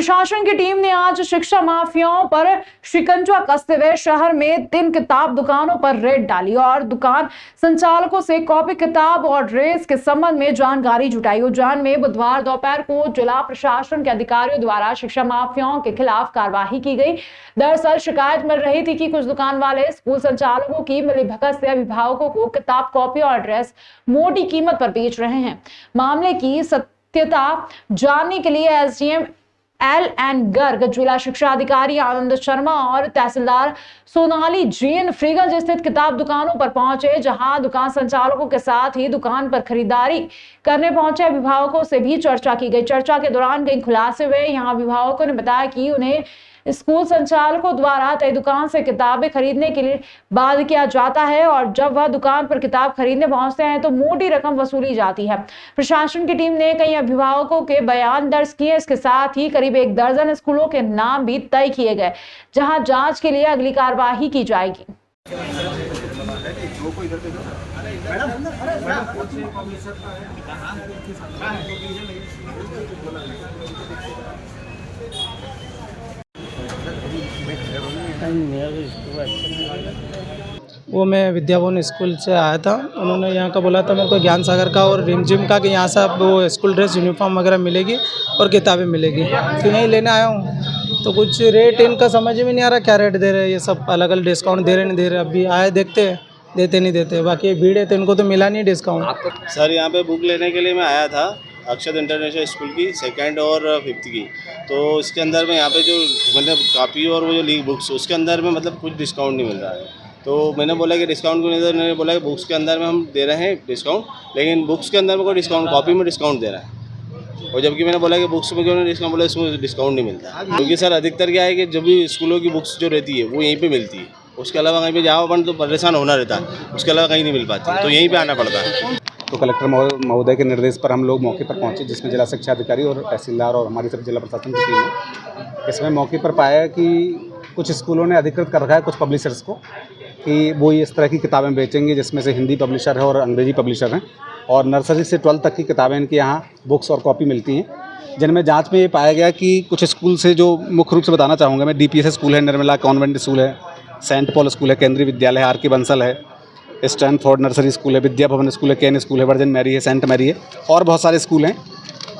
प्रशासन की टीम ने आज शिक्षा माफियाओं पर शिकंजा कसते हुए शहर में 3 किताब दुकानों पर रेड डाली और दुकान संचालकों से कॉपी किताब और ड्रेस के संबंध में जानकारी जुटाई। उज्जैन में बुधवार दोपहर को जिला प्रशासन के अधिकारियों द्वारा शिक्षा माफियाओं के खिलाफ कार्रवाई की गई। दरअसल शिकायत मिल रही थी कि कुछ दुकान वाले स्कूल संचालकों की मिलीभगत से अभिभावकों को किताब, कॉपी और ड्रेस मोटी कीमत पर बेच रहे हैं। मामले की सत्यता जानने के लिए एसडीएम एल.एन. गर्ग, जिला शिक्षा अधिकारी आनंद शर्मा और तहसीलदार सोनाली जैन फ्रीगंज स्थित किताब दुकानों पर पहुंचे, जहां दुकान संचालकों के साथ ही दुकान पर खरीदारी करने पहुंचे अभिभावकों से भी चर्चा की गई। चर्चा के दौरान कई खुलासे हुए। यहां अभिभावकों ने बताया कि उन्हें स्कूल संचालकों द्वारा तय दुकान से किताबें खरीदने के लिए बाध्य किया जाता है और जब वह दुकान पर किताब खरीदने पहुंचते हैं तो मोटी रकम वसूली जाती है। प्रशासन की टीम ने कई अभिभावकों के बयान दर्ज किए। इसके साथ ही करीब 1 दर्जन स्कूलों के नाम भी तय किए गए, जहां जांच के लिए अगली कार्यवाही की जाएगी। वो मैं विद्याभवन स्कूल से आया था। उन्होंने यहाँ का बोला था मेरे को ज्ञान सागर का और रिमझिम का कि यहाँ से आप वो स्कूल ड्रेस, यूनिफॉर्म वगैरह मिलेगी और किताबें मिलेगी। तो यहीं लेने आया हूँ। तो कुछ रेट इनका समझ में नहीं आ रहा, क्या रेट दे रहे हैं। ये सब अलग अलग डिस्काउंट दे रहे नहीं दे रहे। अभी आए देखते हैं, देते नहीं देते। बाकी भीड़ है तो इनको तो मिला नहीं डिस्काउंट। सर यहाँ पे बुक लेने के लिए मैं आया था, अक्षत इंटरनेशनल स्कूल की 2nd और 5th की। तो इसके अंदर में यहाँ पे जो मतलब कॉपी और वो जो लीग बुक्स, उसके अंदर में मतलब कुछ डिस्काउंट नहीं मिल रहा है। तो मैंने बोला कि डिस्काउंट क्यों नहीं दे रहे। मैंने बोला कि बुक्स के अंदर में हम दे रहे हैं डिस्काउंट, लेकिन बुक्स के अंदर में कोई डिस्काउंट, कॉपी में डिस्काउंट दे रहा है। और जबकि मैंने बोला कि बुक्स में क्यों नहीं डिस्काउंट, बोला इसमें डिस्काउंट नहीं मिलता। क्योंकि सर अधिकतर क्या है कि जब भी स्कूलों की बुक्स जो रहती है वो यहीं पर मिलती है, उसके अलावा कहीं पर जाओ अपन तो परेशान होना रहता है, उसके अलावा कहीं नहीं मिल पाती, तो यहीं पर आना पड़ता है। तो कलेक्टर महोदय के निर्देश पर हम लोग मौके पर पहुंचे, जिसमें जिला शिक्षा अधिकारी और तहसीलदार और हमारी सब जिला प्रशासन की टीम है। इसमें मौके पर पाया कि कुछ स्कूलों ने अधिकृत कर रखा है कुछ पब्लिशर्स को कि वो इस तरह की किताबें बेचेंगे, जिसमें से हिंदी पब्लिशर है और अंग्रेजी पब्लिशर हैं। और नर्सरी से 12th तक की किताबें इनके यहाँ बुक्स और कॉपी मिलती हैं, जिनमें जाँच में ये पाया गया कि कुछ स्कूल से, जो मुख्य रूप से बताना चाहूँगा मैं, DPS स्कूल है, निर्मला कॉन्वेंट स्कूल है, सेंट पॉल स्कूल है, केंद्रीय विद्यालय है, RK बंसल है, स्टैनफोर्ड नर्सरी स्कूल है, विद्या भवन स्कूल है, केन स्कूल है, वर्जिन मैरी है, सेंट मैरी है और बहुत सारे स्कूल हैं।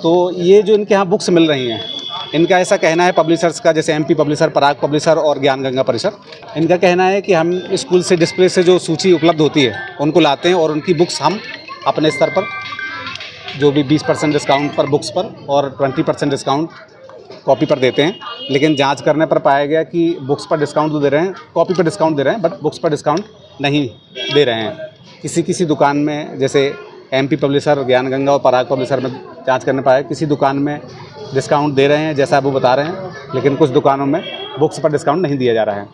तो ये जो इनके यहाँ बुक्स मिल रही हैं, इनका ऐसा कहना है पब्लिशर्स का, जैसे MP पब्लिशर, पराग पब्लिशर और ज्ञान गंगा परिसर, इनका कहना है कि हम स्कूल से डिस्प्ले से जो सूची उपलब्ध होती है उनको लाते हैं और उनकी बुक्स हम अपने स्तर पर जो भी 20% डिस्काउंट पर बुक्स पर और 20% डिस्काउंट कॉपी पर देते हैं। लेकिन जांच करने पर पाया गया कि बुक्स पर डिस्काउंट तो दे रहे हैं, कॉपी पर डिस्काउंट दे रहे हैं, बट बुक्स पर डिस्काउंट नहीं दे रहे हैं। किसी दुकान में, जैसे MP पब्लिशर, ज्ञान गंगा और पराग पब्लिशर में जांच करने पाया किसी दुकान में डिस्काउंट दे रहे हैं जैसा वो बता रहे हैं, लेकिन कुछ दुकानों में बुक्स पर डिस्काउंट नहीं दिया जा रहा है।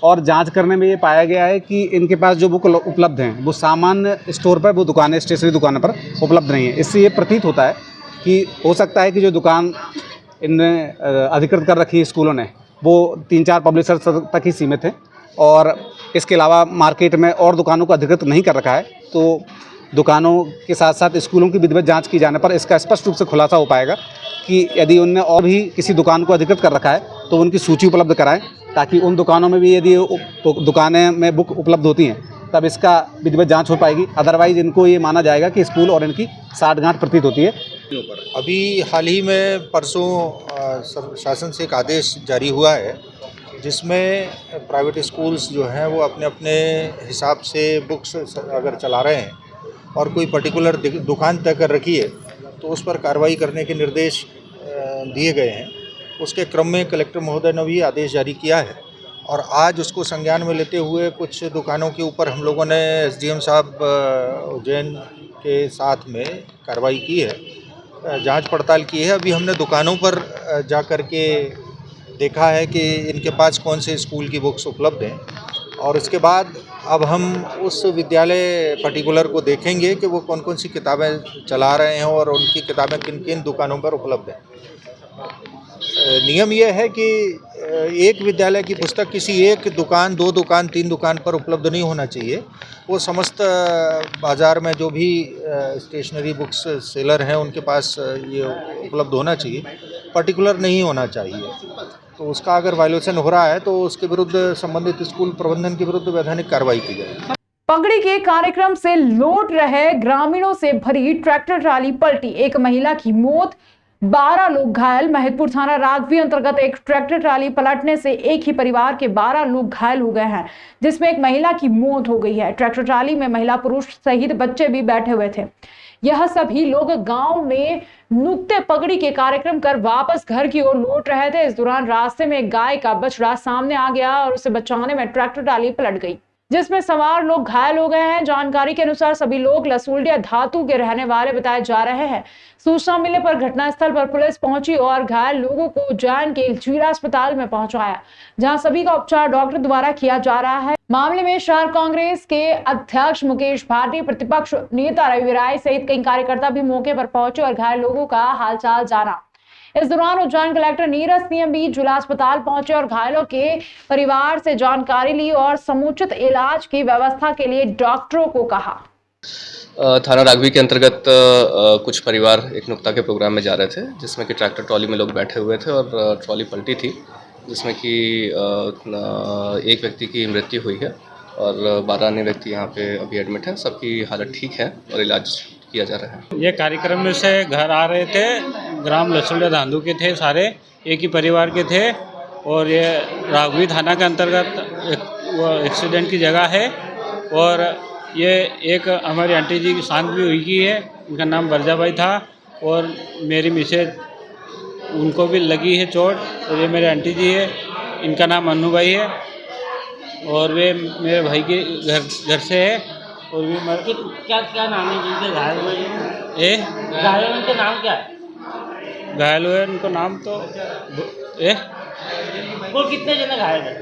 और जांच करने में ये पाया गया है कि इनके पास जो बुक उपलब्ध हैं वो सामान्य स्टोर पर, वो दुकानें, स्टेशनरी दुकानों पर उपलब्ध नहीं है। इससे ये प्रतीत होता है कि हो सकता है कि जो दुकान इनने अधिकृत कर रखी है स्कूलों ने, वो 3-4 पब्लिशर तक ही सीमित है और इसके अलावा मार्केट में और दुकानों को अधिकृत नहीं कर रखा है। तो दुकानों के साथ साथ स्कूलों की विधिवत जांच की जाने पर इसका स्पष्ट रूप से खुलासा हो पाएगा कि यदि उनने और भी किसी दुकान को अधिकृत कर रखा है तो उनकी सूची उपलब्ध कराएं, ताकि उन दुकानों में भी यदि दुकानें में बुक उपलब्ध होती हैं तब इसका विधिवत जांच हो पाएगी। अदरवाइज इनको ये माना जाएगा कि स्कूल और इनकी साठगांठ प्रतीत होती है। अभी हाल ही में परसों शासन से एक आदेश जारी हुआ है, जिसमें प्राइवेट स्कूल्स जो हैं वो अपने अपने हिसाब से बुक्स अगर चला रहे हैं और कोई पर्टिकुलर दुकान तय कर रखी है तो उस पर कार्रवाई करने के निर्देश दिए गए हैं। उसके क्रम में कलेक्टर महोदय ने भी आदेश जारी किया है और आज उसको संज्ञान में लेते हुए कुछ दुकानों के ऊपर हम लोगों ने SDM साहब उज्जैन के साथ में कार्रवाई की है, जांच पड़ताल की है। अभी हमने दुकानों पर जा कर के देखा है कि इनके पास कौन से स्कूल की बुक्स उपलब्ध हैं और उसके बाद अब हम उस विद्यालय पर्टिकुलर को देखेंगे कि वो कौन कौन सी किताबें चला रहे हैं और उनकी किताबें किन किन दुकानों पर उपलब्ध हैं। नियम यह है कि एक विद्यालय की पुस्तक किसी एक दुकान, 2 दुकान, 3 दुकान पर उपलब्ध नहीं होना चाहिए। वो समस्त बाज़ार में जो भी स्टेशनरी बुक्स सेलर हैं उनके पास ये उपलब्ध होना चाहिए, पर्टिकुलर नहीं होना चाहिए। तो उसका अगर वायलेशन हो रहा है तो उसके विरुद्ध संबंधित स्कूल प्रबंधन के विरुद्ध वैधानिक कार्रवाई की जाएगी। पगड़ी के कार्यक्रम से लौट रहे ग्रामीणों से भरी ट्रैक्टर ट्राली पलटी, एक महिला की मौत, 12 लोग घायल। महिदपुर थाना राघवी अंतर्गत एक ट्रैक्टर ट्राली पलटने से एक ही परिवार के 12 लोग घायल हो गए हैं, जिसमें एक महिला की मौत हो गई है। ट्रैक्टर ट्राली में महिला, पुरुष सहित बच्चे भी बैठे हुए थे। यह सभी लोग गांव में नुक्ते पगड़ी के कार्यक्रम कर वापस घर की ओर लौट रहे थे। इस दौरान रास्ते में एक गाय का बछड़ा सामने आ गया और उसे बचाने में ट्रैक्टर ट्राली पलट गई, जिसमें सवार लोग घायल हो गए हैं। जानकारी के अनुसार सभी लोग लसूलिया धातु के रहने वाले बताए जा रहे हैं। सूचना मिलने पर घटनास्थल पर पुलिस पहुंची और घायल लोगों को उज्जैन के जीरा अस्पताल में पहुंचाया, जहां सभी का उपचार डॉक्टर द्वारा किया जा रहा है। मामले में शहर कांग्रेस के अध्यक्ष मुकेश भाटी, प्रतिपक्ष नेता रवि राय सहित कई कार्यकर्ता भी मौके पर पहुंचे और घायल लोगों का हालचाल जाना। इस दौरान उज्जैन कलेक्टर नीरज सिंह भी जिला अस्पताल पहुंचे और घायलों के परिवार से जानकारी ली और समुचित इलाज की व्यवस्था के लिए डॉक्टरों को कहा। थाना राघवी के अंतर्गत कुछ परिवार एक नुक्ता के प्रोग्राम में जा रहे थे, जिसमें कि ट्रैक्टर ट्रॉली में लोग बैठे हुए थे और ट्रॉली पलटी थी, जिसमें कि एक व्यक्ति की मृत्यु हुई है और 12 अन्य व्यक्ति यहाँ पे अभी एडमिट हैं। सबकी हालत ठीक है और इलाज किया जा रहा है। ये कार्यक्रम में से घर आ रहे थे, ग्राम लसूलिया धांधु के थे, सारे एक ही परिवार के थे और ये राघवी थाना के अंतर्गत वो एक्सीडेंट की जगह है और ये एक हमारी आंटी जी की शांत भी हुई है, उनका नाम बरजाबाई था और मेरी मिसेज उनको भी लगी है चोट और ये मेरे आंटी जी है, इनका नाम अन्नू भाई है और वे मेरे भाई के घर से है और भी क्या नाम है जिनके घायल हुए हैं? घायल उनके नाम क्या है? घायल हुए उनको नाम तो वो कितने जने घायल है?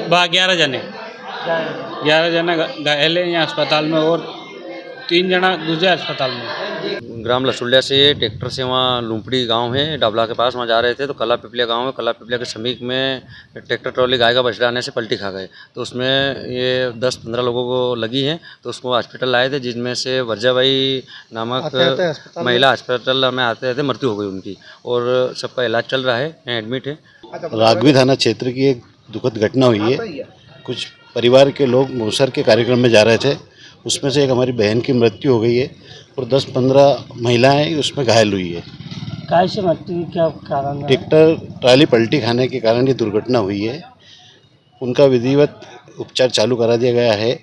11 जने 11 जना घायल है यहाँ अस्पताल में और 3 जना दूसरे अस्पताल में। ग्राम लसुलिया से ट्रैक्टर से वहाँ लुम्पड़ी गांव है डाबला के पास, वहाँ जा रहे थे तो कला पिपलिया गांव है, कला पिपलिया के समीप में ट्रैक्टर ट्रॉली गाय का बछड़ा आने से पलटी खा गए। तो उसमें ये 10-15 लोगों को लगी हैं, तो उसको हॉस्पिटल लाए थे, जिनमें से वर्जाबाई नामक महिला हॉस्पिटल में आते थे, मृत्यु हो गई उनकी और सबका इलाज चल रहा है, एडमिट है। राघवी थाना क्षेत्र की एक दुखद घटना हुई है। कुछ परिवार के लोग मूसर के कार्यक्रम में जा रहे थे, उसमें से एक हमारी बहन की मृत्यु हो गई है और 10-15 महिलाएं उसमें घायल हुई है। कैसे मृत्यु, क्या कारण? ट्रैक्टर ट्राली पलटी खाने के कारण ये दुर्घटना हुई है। उनका विधिवत उपचार चालू करा दिया गया है।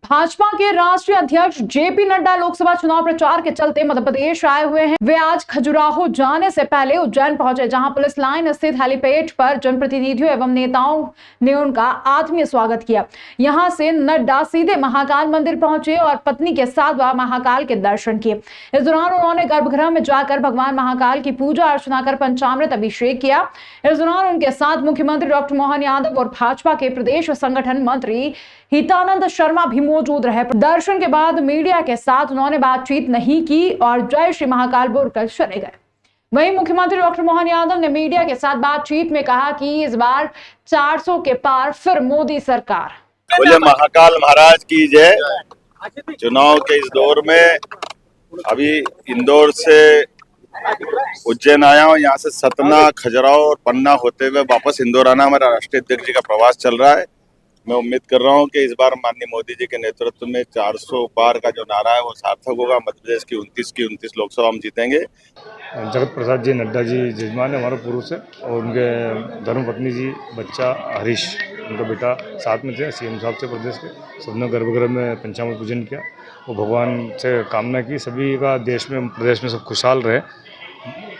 भाजपा के राष्ट्रीय अध्यक्ष जेपी नड्डा लोकसभा चुनाव प्रचार के चलते मध्य प्रदेश आए हुए हैं। वे आज खजुराहो जाने से पहले उज्जैन पहुंचे, जहां पुलिस लाइन स्थित हेलीपैड पर जनप्रतिनिधियों एवं नेताओं ने उनका आत्मीय स्वागत किया। यहां से नड्डा सीधे महाकाल मंदिर पहुंचे और पत्नी के साथ वह महाकाल के दर्शन किए। इस दौरान उन्होंने गर्भगृह में जाकर भगवान महाकाल की पूजा अर्चना कर पंचामृत अभिषेक किया। इस दौरान उनके साथ मुख्यमंत्री डॉक्टर मोहन यादव और भाजपा के प्रदेश संगठन मंत्री हितानंद शर्मा भी मौजूद रहे। दर्शन के बाद मीडिया के साथ उन्होंने बातचीत नहीं की और जय श्री महाकाल बोलकर चले गए। वहीं मुख्यमंत्री डॉक्टर मोहन यादव ने मीडिया के साथ बातचीत में कहा कि इस बार 400 के पार फिर मोदी सरकार। बोले महाकाल महाराज की जय। चुनाव के इस दौर में अभी इंदौर से उज्जैन आया हूँ, यहाँ से सतना, खजुराहो और पन्ना होते हुए वापस इंदौर आना हमारा राष्ट्रीय अध्यक्ष जी का प्रवास चल रहा है। मैं उम्मीद कर रहा हूं कि इस बार माननीय मोदी जी के नेतृत्व में 400 पार का जो नारा है वो सार्थक होगा। मध्य प्रदेश की 29 लोकसभा हम जीतेंगे। जगत प्रसाद जी नड्डा जी जजमान है हमारे पूर्व से और उनके धर्मपत्नी जी, बच्चा हरीश, उनका बेटा साथ में थे। सीएम साहब से प्रदेश के सबने गर्भगृह में पंचामृत पूजन किया। वो भगवान से कामना की सभी का देश में, प्रदेश में सब खुशहाल रहे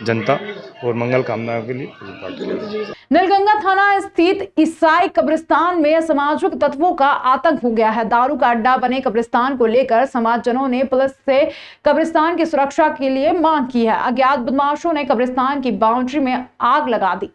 जनता और मंगल कामनाओं के लिए। नीलगंगा थाना स्थित ईसाई कब्रिस्तान में असामाजिक तत्वों का आतंक हो गया है। दारू का अड्डा बने कब्रिस्तान को लेकर समाजजनों ने पुलिस से कब्रिस्तान की सुरक्षा के लिए मांग की है। अज्ञात बदमाशों ने कब्रिस्तान की बाउंड्री में आग लगा दी,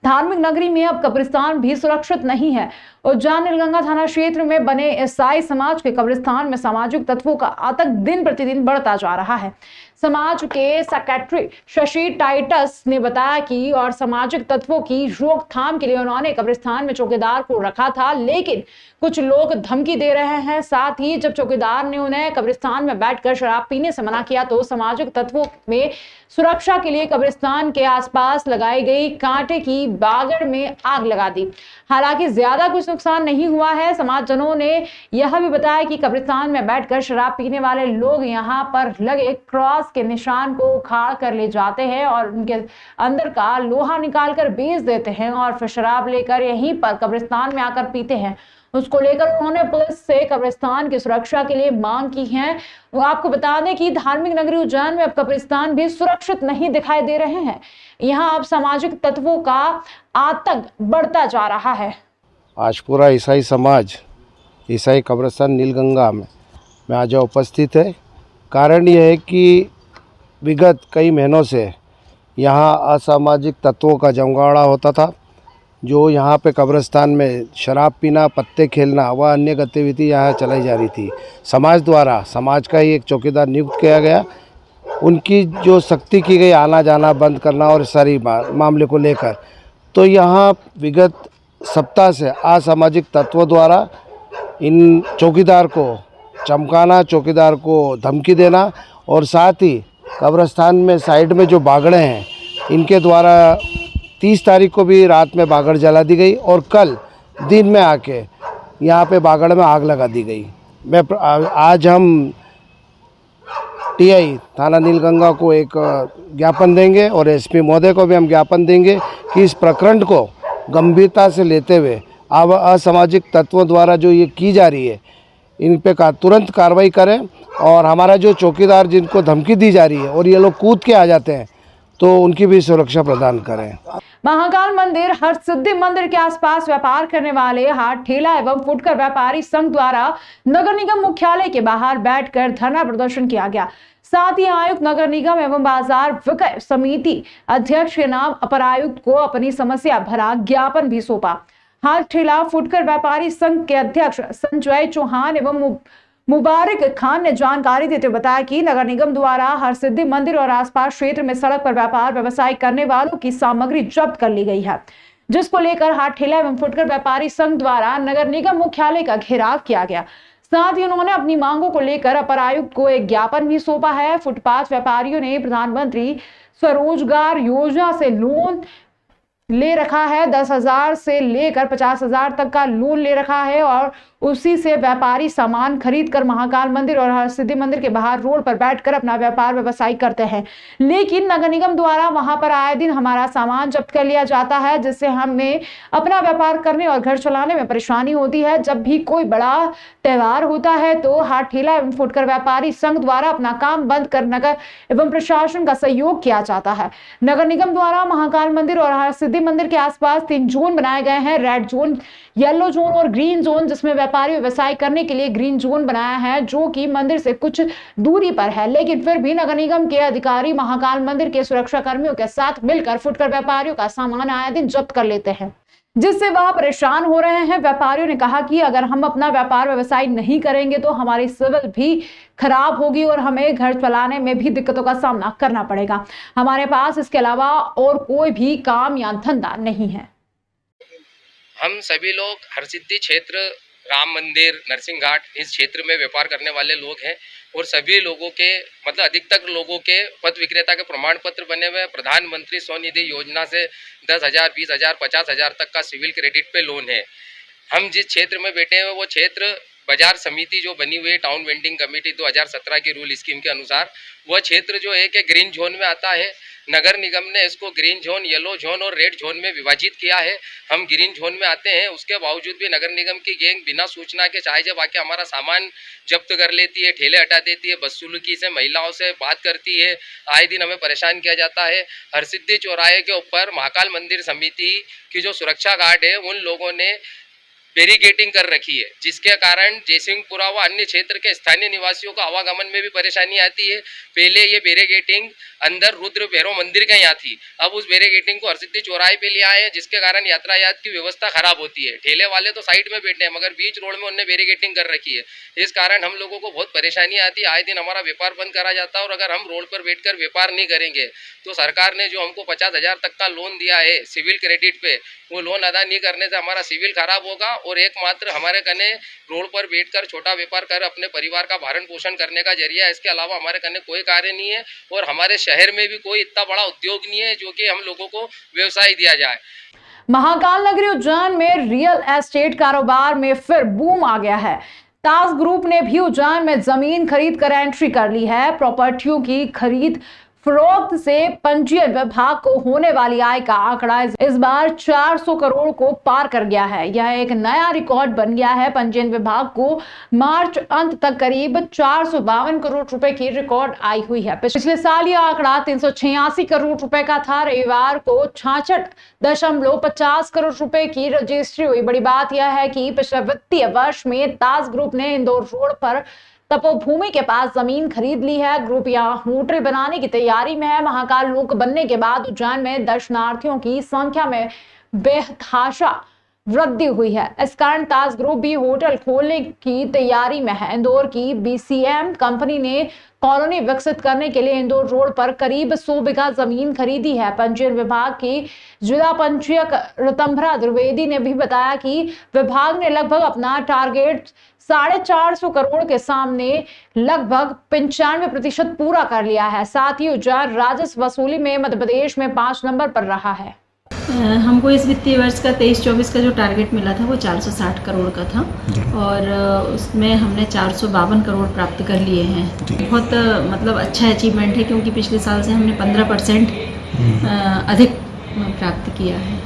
धार्मिक नगरी में अब कब्रिस्तान भी सुरक्षित नहीं है। उज्जैन नीलगंगा थाना क्षेत्र में बने ईसाई समाज के कब्रिस्तान में सामाजिक तत्वों का आतंक दिन प्रतिदिन बढ़ता जा रहा है। समाज के सेक्रेटरी शशि टाइटस ने बताया कि और सामाजिक तत्वों की रोकथाम के लिए उन्होंने कब्रिस्तान में चौकीदार को रखा था, लेकिन कुछ लोग धमकी दे रहे हैं। साथ ही जब चौकीदार ने उन्हें कब्रिस्तान में बैठकर शराब पीने से मना किया तो सामाजिक तत्वों में सुरक्षा के लिए कब्रिस्तान के आसपास लगाई गई कांटे की बागड़ में आग लगा दी। हालांकि ज्यादा कुछ नुकसान नहीं हुआ है। समाजजनों ने यह भी बताया कि कब्रिस्तान में बैठकर शराब पीने वाले लोग यहां पर लगे क्रॉस के निशान को उखाड़ कर ले जाते हैं और उनके अंदर का लोहा निकाल कर बेच देते हैं और फिर शराब लेकर यहीं पर कब्रिस्तान में आकर पीते हैं। उसको लेकर उन्होंने पुलिस से कब्रिस्तान की सुरक्षा के लिए मांग की है। वो आपको बता दें कि धार्मिक नगरी उज्जैन में अब कब्रिस्तान भी सुरक्षित नहीं दिखाई दे रहे हैं। यहाँ अब सामाजिक तत्वों का आतंक बढ़ता जा रहा है। आज पूरा ईसाई समाज ईसाई कब्रिस्तान नीलगंगा में आज उपस्थित है। कारण यह है कि विगत कई महीनों से यहाँ असामाजिक तत्वों का जमगाड़ा होता था, जो यहाँ पे कब्रिस्तान में शराब पीना, पत्ते खेलना व अन्य गतिविधि यहाँ चलाई जा रही थी। समाज द्वारा समाज का ही एक चौकीदार नियुक्त किया गया। उनकी जो सख्ती की गई आना जाना बंद करना और सारी मामले को लेकर, तो यहाँ विगत सप्ताह से असामाजिक तत्वों द्वारा इन चौकीदार को चमकाना, चौकीदार को धमकी देना और साथ ही कब्रिस्तान में साइड में जो बागड़े हैं इनके द्वारा 30 तारीख को भी रात में बागड़ जला दी गई और कल दिन में आके यहाँ पे बागड़ में आग लगा दी गई। आज हम टीआई थाना नीलगंगा को एक ज्ञापन देंगे और एसपी महोदय को भी हम ज्ञापन देंगे कि इस प्रकरण को गंभीरता से लेते हुए अब असामाजिक तत्वों द्वारा जो ये की जा रही है इन पे तुरंत कार्रवाई करें और हमारा जो चौकीदार जिनको धमकी दी जा रही है और ये लोग कूद के आ जाते हैं तो उनकी भी सुरक्षा प्रदान करें। महाकाल मंदिर हरसिद्धि मंदिर के आसपास व्यापार करने वाले हाट ठेला एवं फुटकर व्यापारी संघ द्वारा नगर निगम मुख्यालय के बाहर बैठकर धरना प्रदर्शन किया गया। साथ ही आयुक्त नगर निगम एवं बाजार विक्रय समिति अध्यक्ष के नाम अपर आयुक्त को अपनी समस्या भरा ज्ञापन भी सौंपा। हाट ठेला फुटकर व्यापारी संघ के अध्यक्ष संजय चौहान एवं मुबारक खान ने जानकारी देते हुए बताया कि नगर निगम द्वारा हरसिद्धि मंदिर और आसपास क्षेत्र में सड़क पर व्यापार व्यवसाय करने वालों की सामग्री जब्त कर ली गई है, जिसको लेकर हाट ठेला एवं फुटकर व्यापारी संघ द्वारा नगर निगम मुख्यालय का घेराव किया गया। साथ ही उन्होंने अपनी मांगों को लेकर अपर आयुक्त को एक ज्ञापन भी सौंपा है। फुटपाथ व्यापारियों ने प्रधानमंत्री स्वरोजगार योजना से लोन ले रखा है। 10,000 से लेकर 50,000 तक का लोन ले रखा है और उसी से व्यापारी सामान खरीद कर महाकाल मंदिर और हरसिद्धि मंदिर के बाहर रोड पर बैठकर अपना व्यापार व्यवसाय करते हैं। लेकिन नगर निगम द्वारा वहां पर आए दिन हमारा सामान जब्त कर लिया जाता है, जिससे हमें अपना व्यापार करने और घर चलाने में परेशानी होती है। जब भी कोई बड़ा त्योहार होता है तो हाट ठेला एवं फुटकर व्यापारी संघ द्वारा अपना काम बंद कर नगर एवं प्रशासन का सहयोग किया जाता है। नगर निगम द्वारा महाकाल मंदिर और हरसिद्धि मंदिर के आसपास 3 जोन बनाए गए हैं, रेड जोन, येलो जोन और ग्रीन जोन, जिसमें व्यापारी व्यवसाय करने के लिए ग्रीन जोन बनाया है जो कि मंदिर से कुछ दूरी पर है। लेकिन फिर भी नगर निगम के अधिकारी महाकाल मंदिर के सुरक्षा कर्मियों के साथ मिलकर फुटकर व्यापारियों का सामान आए दिन जब्त कर लेते हैं, जिससे वह परेशान हो रहे हैं। व्यापारियों ने कहा कि अगर हम अपना व्यापार व्यवसाय नहीं करेंगे तो हमारी सिविल भी खराब होगी और हमें घर चलाने में भी दिक्कतों का सामना करना पड़ेगा। हमारे पास इसके अलावा और कोई भी काम या धंधा नहीं है। हम सभी लोग हरसिद्धि क्षेत्र, राम मंदिर, नरसिंह घाट, इस क्षेत्र में व्यापार करने वाले लोग हैं और सभी लोगों के मतलब अधिकतर लोगों के पथ विक्रेता के प्रमाण पत्र बने हुए। प्रधानमंत्री स्वनिधि योजना से 10,000, 20,000, 50,000 तक का सिविल क्रेडिट पे लोन है। हम जिस क्षेत्र में बैठे हुए वो क्षेत्र बाजार समिति जो बनी हुई है, टाउन वेंडिंग कमेटी 2017 की रूल स्कीम के अनुसार, वह क्षेत्र जो है कि ग्रीन जोन में आता है। नगर निगम ने इसको ग्रीन जोन, येलो जोन और रेड जोन में विभाजित किया है। हम ग्रीन जोन में आते हैं, उसके बावजूद भी नगर निगम की गैंग बिना सूचना के चाहे जब आके हमारा सामान जब्त कर लेती है, ठेले हटा देती है, बदसलूकी से महिलाओं से बात करती है, आए दिन हमें परेशान किया जाता है। हरसिद्धि चौराहे के ऊपर महाकाल मंदिर समिति की जो सुरक्षा गार्ड है उन लोगों ने बैरिकेडिंग कर रखी है, जिसके कारण जयसिंहपुरा व अन्य क्षेत्र के स्थानीय निवासियों को आवागमन में भी परेशानी आती है। पहले ये बैरिकेडिंग अंदर रुद्र भैरव मंदिर के यहाँ थी। अब उस बैरिकेडिंग को हरसिद्धि चौराहे पे ले आए हैं, जिसके कारण यातायात की व्यवस्था खराब होती है। ठेले वाले तो साइड में बैठे हैं, मगर बीच रोड में उन्होंने बैरिकेडिंग कर रखी है। इस कारण हम लोगों को बहुत परेशानी आती है। आए दिन हमारा व्यापार बंद करा जाता है, और अगर हम रोड पर बैठकर व्यापार नहीं करेंगे तो सरकार ने जो हमको 50,000 तक का लोन दिया है सिविल क्रेडिट पे, वो लोन अदा नहीं करने से हमारा सिविल खराब होगा, और एकमात्र हमारे कने रोड पर बैठकर छोटा व्यापार कर अपने परिवार का भरण पोषण करने का जरिया है। इसके अलावा हमारे कने कोई कार्य नहीं है, और हमारे शहर में भी कोई इतना बड़ा उद्योग नहीं है जो कि हम लोगों को व्यवसाय दिया जाए। महाकाल नगरी उज्जैन में रियल एस्टेट कारोबार में फिर बूम आ गया है। ताज ग्रुप ने भी उज्जैन में जमीन खरीद कर एंट्री कर ली है। प्रॉपर्टियों की खरीद फरोख्त से पंजीयन विभाग को होने वाली आय का आंकड़ा इस बार 400 करोड़ को पार कर गया है। यह एक नया रिकॉर्ड बन गया है। पंजीयन विभाग को मार्च अंत तक करीब 452 करोड़ रुपए की रिकॉर्ड आई हुई है। पिछले साल यह आंकड़ा 386 करोड़ रुपए का था। रविवार को 66.50 करोड़ रुपए की रजिस्ट्री हुई। बड़ी बात यह है कि पिछले वित्तीय वर्ष में ताज ग्रुप ने इंदौर रोड पर तपोभूमि के पास जमीन खरीद ली है। ग्रुप यहां होटल बनाने की तैयारी में है। महाकाल लोक बनने के बाद उज्जैन में दर्शनार्थियों की संख्या में बेतहाशा वृद्धि हुई है। इस कारण ताज ग्रुप भी होटल खोलने की तैयारी में है। इंदौर की BCM कंपनी ने कॉलोनी विकसित करने के लिए इंदौर रोड पर करीब 100 बीघा जमीन खरीदी है। पंजीयन विभाग की जिला पंजीयक ऋतंभरा द्विवेदी ने भी बताया कि विभाग ने लगभग अपना टारगेट 450 करोड़ के सामने लगभग 95% पूरा कर लिया है। साथ ही उज्जैन राजस्व वसूली में मध्य प्रदेश में 5 नंबर पर रहा है। हमको इस वित्तीय वर्ष का 23-24 का जो टारगेट मिला था वो 460 करोड़ का था, और उसमें हमने 452 करोड़ प्राप्त कर लिए हैं। बहुत मतलब अच्छा अचीवमेंट है, क्योंकि पिछले साल से हमने 15% अधिक प्राप्त किया है।